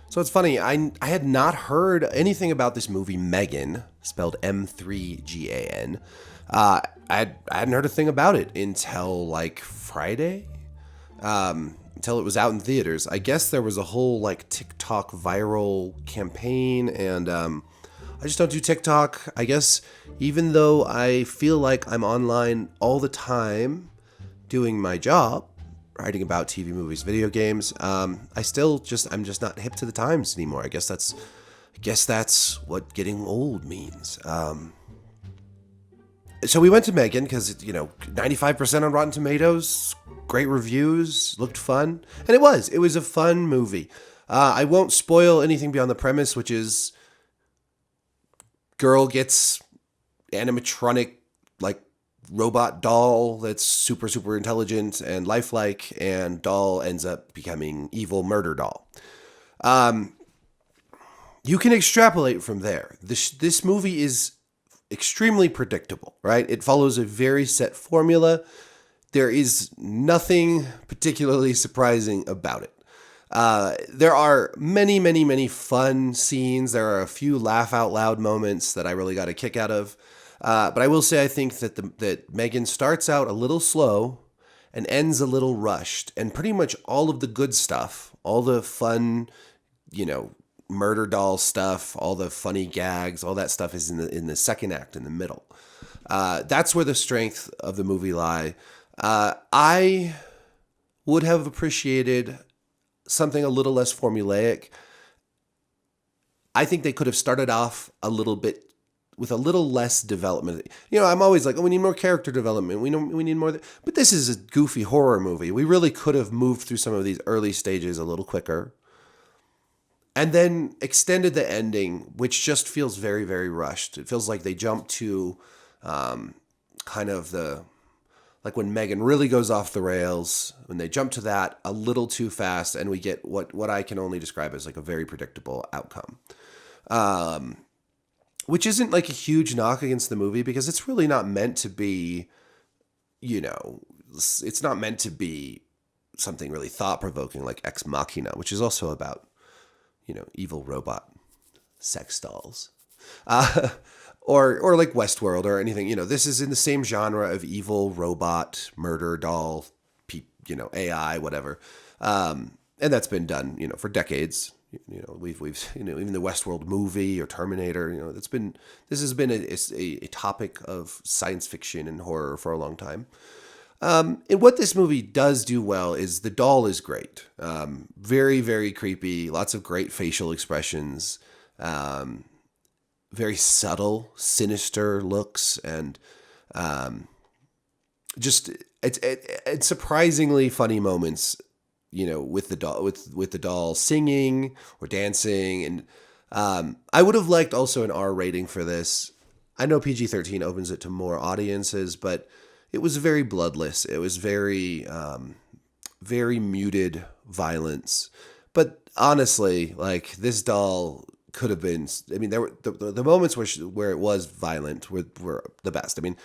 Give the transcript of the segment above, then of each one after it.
So it's funny, I had not heard anything about this movie, M3GAN, spelled M3GAN. I hadn't heard a thing about it until like Friday, until it was out in theaters. I guess there was a whole like TikTok viral campaign, and I just don't do TikTok. I guess even though I feel like I'm online all the time doing my job, writing about TV, movies, video games, I'm just not hip to the times anymore. I guess that's what getting old means. So we went to M3GAN because 95% on Rotten Tomatoes, great reviews, looked fun, and it was a fun movie. I won't spoil anything beyond the premise, which is girl gets animatronic like robot doll that's super, super intelligent and lifelike, and doll ends up becoming evil murder doll. You can extrapolate from there. This movie is extremely predictable, right? It follows a very set formula. There is nothing particularly surprising about it. There are many, many, many fun scenes. There are a few laugh out loud moments that I really got a kick out of. But I will say I think that that M3GAN starts out a little slow and ends a little rushed, and pretty much all of the good stuff, all the fun, murder doll stuff, all the funny gags, all that stuff is in the second act, in the middle. That's where the strength of the movie lie. I would have appreciated something a little less formulaic. I think they could have started off a little bit with a little less development. I'm always like, we need more character development. We need more. But this is a goofy horror movie. We really could have moved through some of these early stages a little quicker. And then extended the ending, which just feels very, very rushed. It feels like they jumped to kind of like when M3GAN really goes off the rails, when they jump to that a little too fast, and we get what I can only describe as like a very predictable outcome. Which isn't like a huge knock against the movie, because it's really not meant to be, it's not meant to be something really thought-provoking like Ex Machina, which is also about, evil robot sex dolls. Or like Westworld or anything. This is in the same genre of evil robot murder doll, AI, whatever. And that's been done, for decades. We've even the Westworld movie or Terminator. This has been a topic of science fiction and horror for a long time. And what this movie does do well is the doll is great. Very, very creepy. Lots of great facial expressions. Very subtle, sinister looks, and just it's surprisingly funny moments. With the doll singing or dancing, and I would have liked also an R rating for this. I know PG-13 opens it to more audiences, but it was very bloodless. It was very, very muted violence. But honestly, like, this doll could have been. I mean, there were the moments where it was violent were the best. I mean,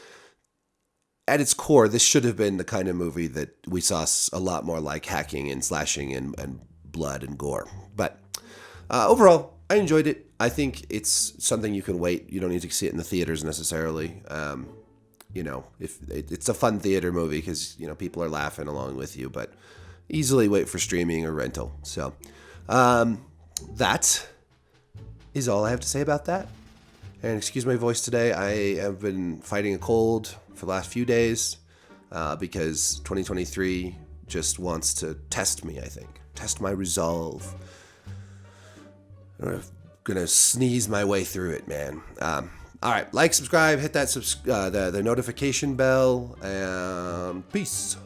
at its core, this should have been the kind of movie that we saw a lot more like hacking and slashing and blood and gore. But overall, I enjoyed it. I think it's something you can wait. You don't need to see it in the theaters necessarily. If it's a fun theater movie because people are laughing along with you, but easily wait for streaming or rental. So that is all I have to say about that. And excuse my voice today. I have been fighting a cold for the last few days because 2023 just wants to test me, I think. Test my resolve. I'm going to sneeze my way through it, man. All right, like, subscribe, hit that the notification bell, and peace.